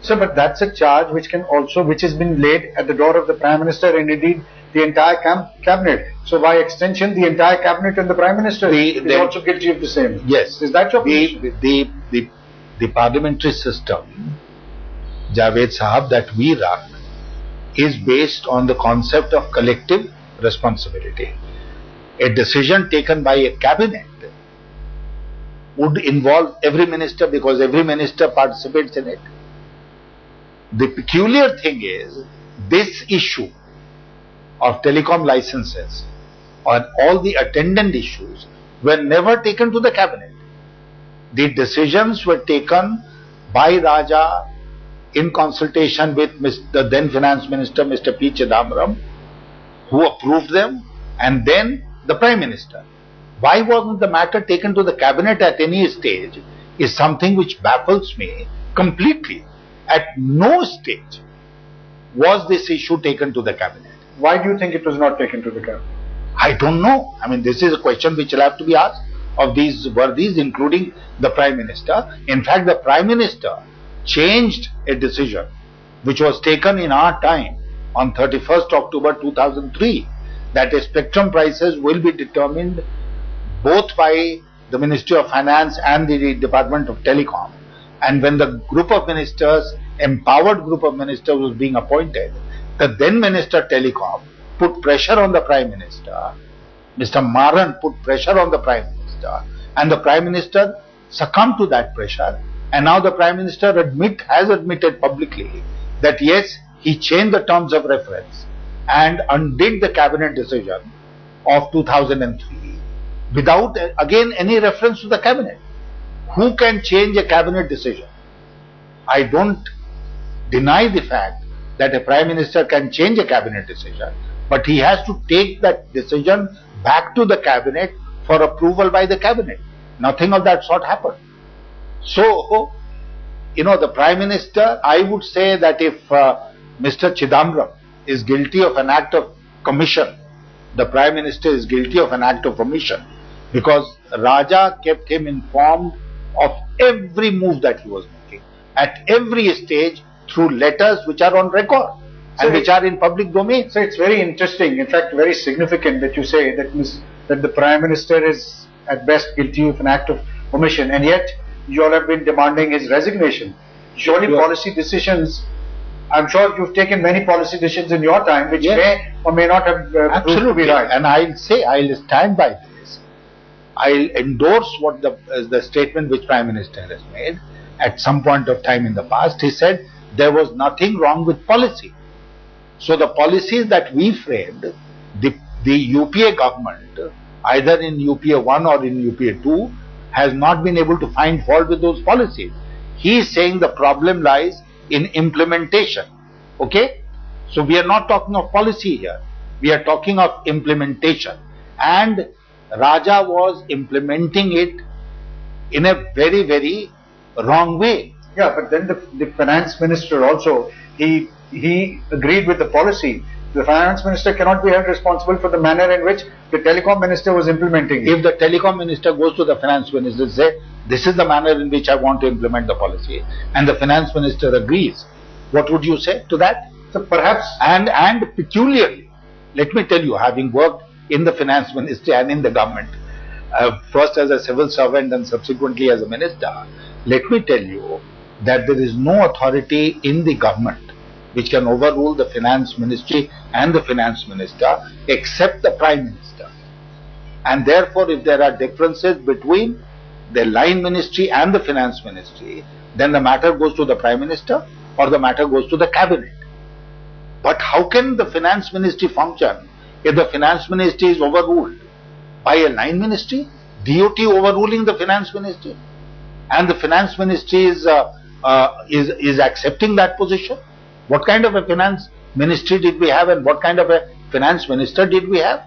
So, but that's a charge which has been laid at the door of the Prime Minister and indeed the entire cabinet. So, by extension, the entire cabinet and the Prime Minister is also guilty of the same. Yes. Is that your position? The parliamentary system, Javed Sahab, that we run is based on the concept of collective responsibility. A decision taken by a cabinet would involve every minister because every minister participates in it. The peculiar thing is this issue of telecom licenses and all the attendant issues were never taken to the cabinet. The decisions were taken by Raja in consultation with the then Finance Minister, Mr. P. Chidambaram, who approved them, and then the Prime Minister. Why wasn't the matter taken to the cabinet at any stage is something which baffles me completely. At no stage was this issue taken to the cabinet. Why do you think it was not taken to the cabinet? I don't know. I mean, this is a question which will have to be asked of these worthies, including the Prime Minister. In fact, the Prime Minister changed a decision which was taken in our time on 31st October 2003 that the spectrum prices will be determined both by the Ministry of Finance and the Department of Telecom. And when the group of ministers, empowered group of ministers was being appointed, the then Minister Telecom put pressure on the Prime Minister, Mr. Maran put pressure on the Prime Minister, and the Prime Minister succumbed to that pressure, and now the Prime Minister has admitted publicly that yes, he changed the terms of reference and undid the cabinet decision of 2003 without again any reference to the cabinet. Who can change a cabinet decision? I don't deny the fact that a Prime Minister can change a cabinet decision, but he has to take that decision back to the cabinet for approval by the cabinet. Nothing of that sort happened. So, the Prime Minister, I would say that if Mr. Chidambaram is guilty of an act of commission, the Prime Minister is guilty of an act of omission, because Raja kept him informed of every move that he was making at every stage through letters which are on record and which are in public domain. So it's very interesting, in fact very significant that you say that the Prime Minister is at best guilty of an act of omission, and yet you all have been demanding his resignation. Surely policy decisions, I'm sure you've taken many policy decisions in your time which may or may not have proved to be right. And I'll stand by this. I'll endorse what the statement which Prime Minister has made. At some point of time in the past, he said there was nothing wrong with policy. So the policies that we framed, the UPA government, either in UPA 1 or in UPA 2, has not been able to find fault with those policies. He is saying the problem lies in implementation. Okay? So we are not talking of policy here. We are talking of implementation. And Raja was implementing it in a very, very wrong way. Yeah, but then the Finance Minister also, he agreed with the policy. The Finance Minister cannot be held responsible for the manner in which the Telecom Minister was implementing it. If the Telecom Minister goes to the Finance Minister and says, this is the manner in which I want to implement the policy, and the Finance Minister agrees, what would you say to that? So perhaps... And peculiarly, let me tell you, having worked in the Finance Ministry and in the government, first as a civil servant and subsequently as a minister, let me tell you that there is no authority in the government which can overrule the Finance Ministry and the Finance Minister except the Prime Minister. And therefore, if there are differences between the line ministry and the Finance Ministry, then the matter goes to the Prime Minister or the matter goes to the Cabinet. But how can the Finance Ministry function if the Finance Ministry is overruled by a line ministry, DOT overruling the Finance Ministry, and the Finance Ministry is accepting that position? What kind of a Finance Ministry did we have, and what kind of a Finance Minister did we have?